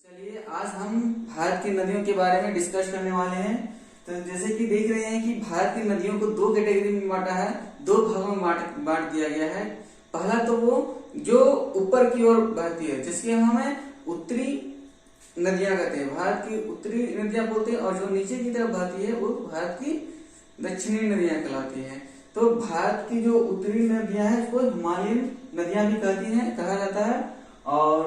चलिए आज हम भारत की नदियों के बारे में डिस्कस करने वाले हैं। तो जैसे कि देख रहे हैं कि भारत की नदियों को दो कैटेगरी में बांटा है, दो भागों में बांट दिया गया है। पहला तो वो जो ऊपर की ओर बहती है, जिसके हमें उत्तरी नदियां कहते हैं, भारत की उत्तरी नदियां बोलते हैं, और जो नीचे की तरफ बहती है वो भारत की दक्षिणी नदियां कहलाती हैं। तो भारत की जो उत्तरी नदियां हैं उसको हिमालयन नदियां भी कहा जाता है। और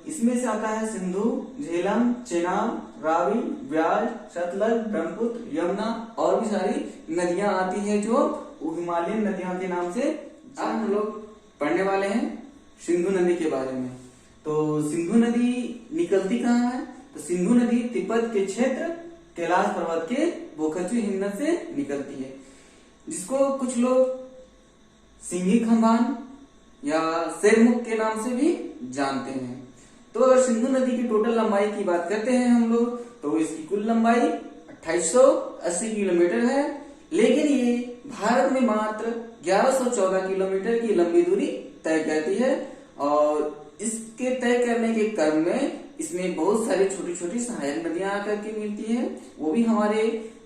इसमें से आता है सिंधु, झेलम, चेनाब, रावी, ब्यास, सतलज, ब्रह्मपुत्र, यमुना और भी सारी नदियां आती हैं जो हिमालयन नदियों के नाम से। आज हम लोग पढ़ने वाले हैं सिंधु नदी के बारे में। तो सिंधु नदी निकलती कहाँ है? तो सिंधु नदी तिब्बत के क्षेत्र कैलाश पर्वत के बोखजू हिमनद से निकलती है, जिसको कुछ लोग सिंघी खंबान या शेरमुख के नाम से भी जानते हैं। तो अगर सिंधु नदी की टोटल लंबाई की बात करते हैं हम लोग, तो इसकी कुल लंबाई 2880 किलोमीटर है, लेकिन ये भारत में मात्र 1114 किलोमीटर की लंबी दूरी तय करती है। और इसके तय करने के क्रम में इसमें बहुत सारी छोटी छोटी सहायक नदियां आकर के मिलती हैं, वो भी हमारे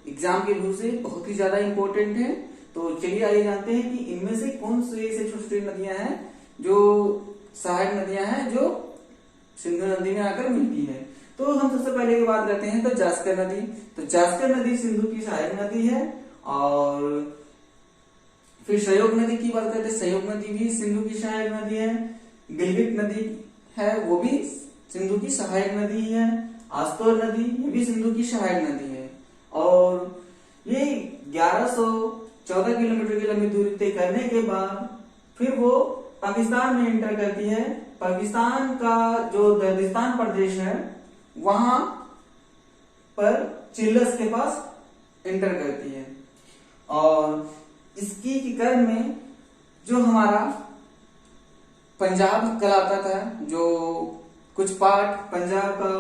एग्जाम के व्यू से बहुत ही ज्यादा इंपॉर्टेंट है। तो चलिए आइए जानते हैं कि इनमें से कौन सी ऐसी छोटी छोटी नदियां हैं जो सहायक नदियां हैं जो सिंधु नदी में आकर मिलती है। तो हम सबसे पहले की बात करते हैं तो जास्कर नदी। तो जास्कर नदी सिंधु की सहायक नदी है। और फिर सहयोग नदी की बात करते हैं, सहयोग नदी भी सिंधु की सहायक नदी है। गिलगित नदी है, वो भी सिंधु की सहायक नदी है। आस्तोर नदी, ये भी सिंधु की सहायक नदी है। और ये 1114 किलोमीटर की लंबी दूरी तय करने के बाद फिर वो पाकिस्तान में एंटर करती है। पाकिस्तान का जो दर्दिस्तान प्रदेश है वहां पर चिल्लस के पास एंटर करती है। और इसकी के क्रम में जो हमारा पंजाब कहलाता था, जो कुछ पार्ट पंजाब का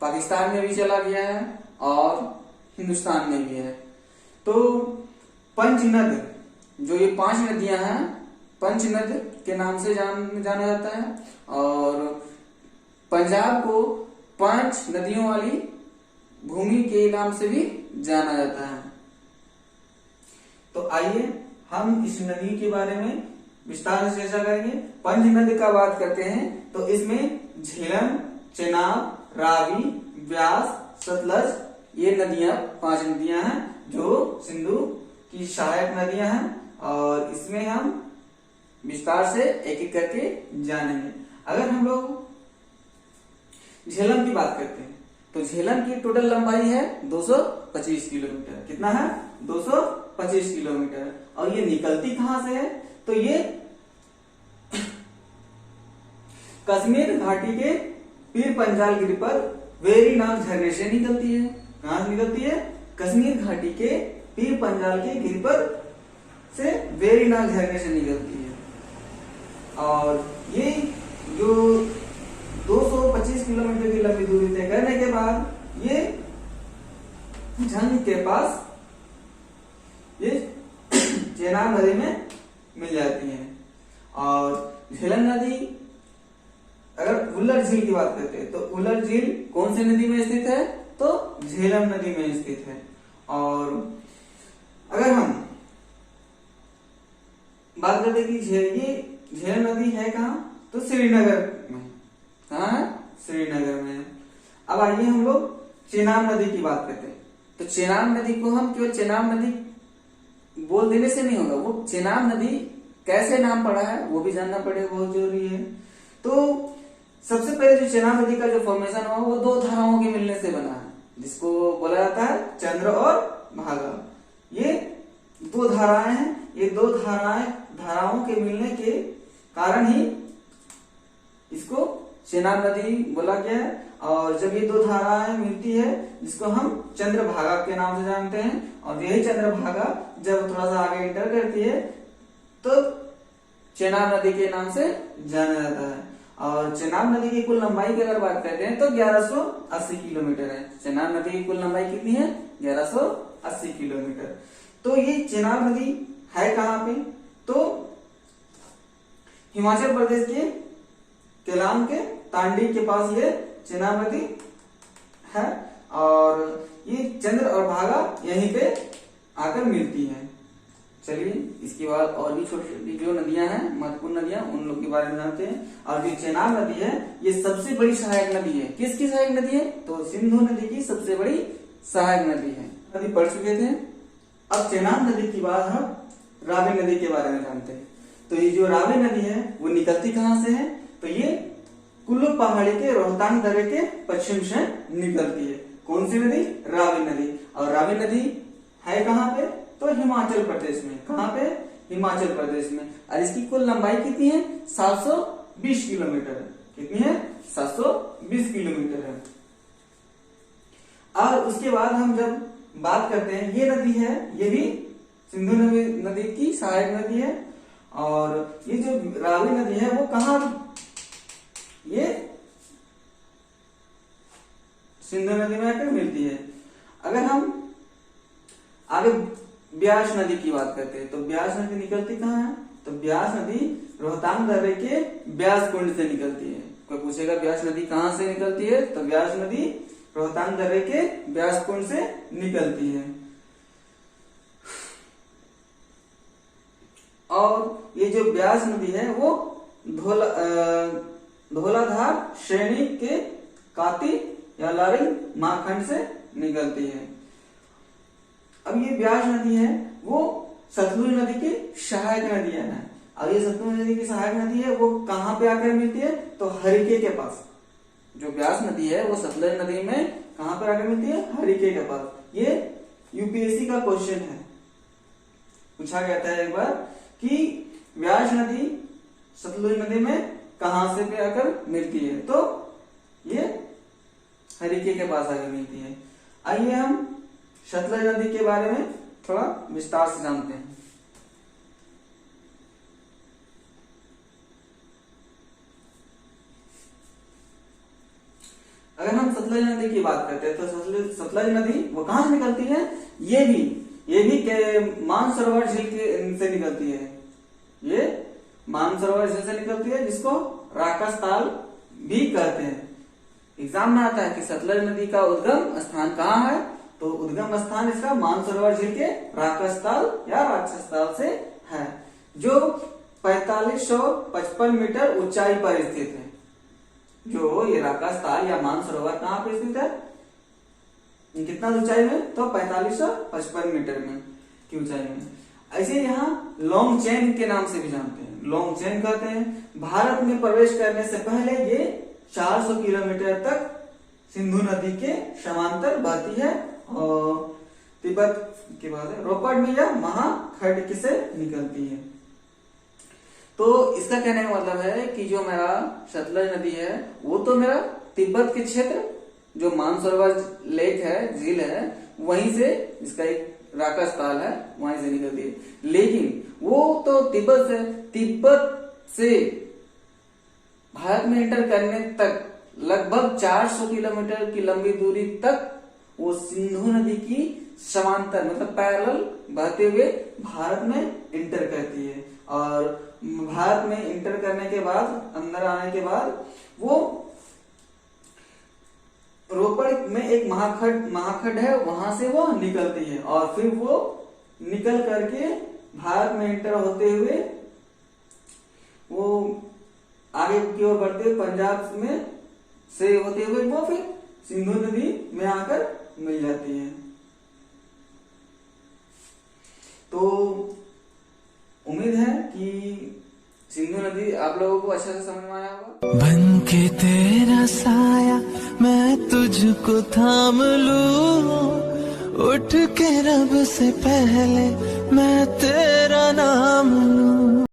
पाकिस्तान में भी चला गया है और हिंदुस्तान में भी है। तो पंचनद, जो ये 5 नदियां हैं, पंचनद के नाम से जाना जाता है। और पंजाब को 5 नदियों वाली भूमि के नाम से भी जाना जाता है। तो आइए हम इस नदी के बारे में विस्तार से चर्चा करेंगे। पंचनद का बात करते हैं तो इसमें झेलम, चेनाब, रावी, ब्यास, सतलज, ये नदियां 5 नदियां हैं जो सिंधु की सहायक नदियां हैं। और इसमें हम विस्तार से एक एक करके जानेंगे। अगर हम लोग झेलम की बात करते हैं तो झेलम की टोटल लंबाई है 225 किलोमीटर। कितना है? 225 किलोमीटर। और ये निकलती कहां से है? तो ये कश्मीर घाटी के पीर पंजाल गिरी पर वेरीनाग झरने से निकलती है। कहां से निकलती है? कश्मीर घाटी के पीर पंजाल के गिरी पर से वेरीनाग झरने से निकलती है। और ये जो 225 किलोमीटर की लंबी दूरी तय करने के बाद ये झंग के पास ये चेनाब नदी में मिल जाती है। और झेलम नदी, अगर उल्लर झील की बात करते हैं तो उल्लर झील कौन सी नदी में स्थित है? तो झेलम नदी में स्थित है। और अगर हम बात करते कि ये झेलम नदी है कहाँ? तो श्रीनगर में। कहाँ है? श्रीनगर में। अब आइए हम लोग चेनाब नदी की बात करते हैं। तो चेनाब नदी को हम केवल चेनाब नदी बोल देने से नहीं होगा, वो चेनाब नदी कैसे नाम पड़ा है वो भी जानना पड़ेगा, बहुत जरूरी है। तो सबसे पहले जो चेनाब नदी का जो फॉर्मेशन हुआ वो 2 धाराओं के मिलने से बना है, जिसको बोला जाता है चंद्र और भागा। ये 2 धाराएं हैं। ये 2 धाराओं के मिलने के कारण ही इसको चेनाब नदी बोला गया है। और जब ये 2 धाराएं मिलती है जिसको हम चंद्रभागा के नाम से जानते हैं, और यही चंद्रभागा जब थोड़ा सा आगे एंटर करती है तो चेनाब नदी के नाम से जाना जाता है। और चेनाब नदी की कुल लंबाई की अगर बात करते हैं तो 1180 किलोमीटर है। चेनाब नदी की कुल लंबाई कितनी है? 1180 किलोमीटर। तो ये चेनाब नदी है कहाँ पे? तो हिमाचल प्रदेश के केलांग के तांडी के पास ये चेनाब नदी है और ये चंद्र और भागा यहीं पे आकर मिलती है। चलिए इसके बाद और भी छोटी छोटी जो नदियां हैं महत्वपूर्ण नदियां उन लोग के बारे में जानते हैं। और जो चेनाब नदी है ये सबसे बड़ी सहायक नदी है। किसकी सहायक नदी है? तो सिंधु नदी की सबसे बड़ी सहायक नदी है। नदी पढ़ चुके थे। अब चेनाब नदी के बाद हम रावी नदी के बारे में जानते हैं। तो ये जो रावी नदी है वो निकलती कहाँ से है? तो ये कुल्लू पहाड़ी के रोहतांग दर्रे के पश्चिम से निकलती है। कौन सी नदी? रावी नदी। और रावी नदी है कहाँ पे? तो हिमाचल प्रदेश में। कहाँ पे? हिमाचल प्रदेश में। और इसकी कुल लंबाई कितनी है? 720 किलोमीटर। कितनी है? 720 किलोमीटर है। और उसके बाद हम जब बात करते हैं, ये नदी है, ये भी सिंधु नदी की सहायक नदी है। और ये जो रावी नदी है वो कहाँ? ये सिंधु नदी में आकर मिलती है। अगर हम आगे ब्यास नदी की बात करते हैं तो ब्यास नदी निकलती कहाँ है? तो ब्यास नदी रोहतांग दर्रे के ब्यास कुंड से निकलती है। कोई पूछेगा ब्यास नदी कहाँ से निकलती है? तो ब्यास नदी रोहतांग दर्रे के ब्यास कुंड से निकलती है। और ये जो ब्यास नदी है वो धौलाधार श्रेणी के काती या लारिंग महाखंड से निकलती है। अब ये ब्यास नदी है वो सतलुज नदी की सहायक नदियां है। और ये सतलुज नदी की सहायक नदी है वो कहाँ पे आकर मिलती है? तो हरिके के पास। जो ब्यास नदी है वो सतलुज नदी में कहाँ पर आकर मिलती है? हरिके के पास। ये यूपीएससी का क्वेश्चन है, पूछा गया था एक बार कि ब्यास नदी सतलुज नदी में कहां से पे आकर मिलती है? तो ये हरिके के पास आकर मिलती है। आइए हम सतलुज नदी के बारे में थोड़ा विस्तार से जानते हैं। अगर हम सतलुज नदी की बात करते हैं तो सतलुज नदी वो कहां से निकलती है? ये भी के मानसरोवर झील से निकलती है। ये मानसरोवर झील से निकलती है जिसको राकस ताल भी कहते हैं। एग्जाम में आता है कि सतलुज नदी का उद्गम स्थान कहाँ है? तो उद्गम स्थान इसका मानसरोवर झील के राकस ताल या राक्षस ताल से है, जो 4555 मीटर ऊंचाई पर स्थित है। जो ये राकस ताल या मानसरोवर कहाँ पे स्थित है? कितना ऊंचाई में? तो 4555 मीटर में की ऊंचाई में। ऐसे यहाँ लॉन्ग चेन के नाम से भी जानते हैं, लॉन्ग चेन कहते हैं। भारत में प्रवेश करने से पहले ये 400 किलोमीटर तक सिंधु नदी के समांतर बहती है और तिब्बत के बाद रोपड़ में या महाखंड से निकलती है। तो इसका कहने का मतलब है कि जो मेरा सतलुज नदी है वो तो मेरा तिब्बत के क्षेत्र जो मानसरोवर लेक है, झील है, वहीं से जिसका एक राकस ताल है वहीं से निकलती है। लेकिन वो तो तिब्बत से भारत में एंटर करने तक लगभग 400 किलोमीटर की लंबी दूरी तक वो सिंधु नदी की समांतर मतलब पैरेलल बहते हुए भारत में इंटर करती है। और भारत में इंटर करने के बाद, अंदर आने के बाद वो रोपड़ में एक महाखंड है, वहां से वो निकलती है और फिर वो निकल करके भारत में इंटर होते हुए वो आगे की ओर बढ़ते हुए पंजाब में से होते हुए वो फिर सिंधु नदी में आकर मिल जाती है। तो उम्मीद है कि सिंधु नदी आप लोगों को अच्छे से समझ में आया होगा। बन के तेरा साया मैं तुझको थाम लूं, उठ के रब से पहले मैं तेरा नाम लूं।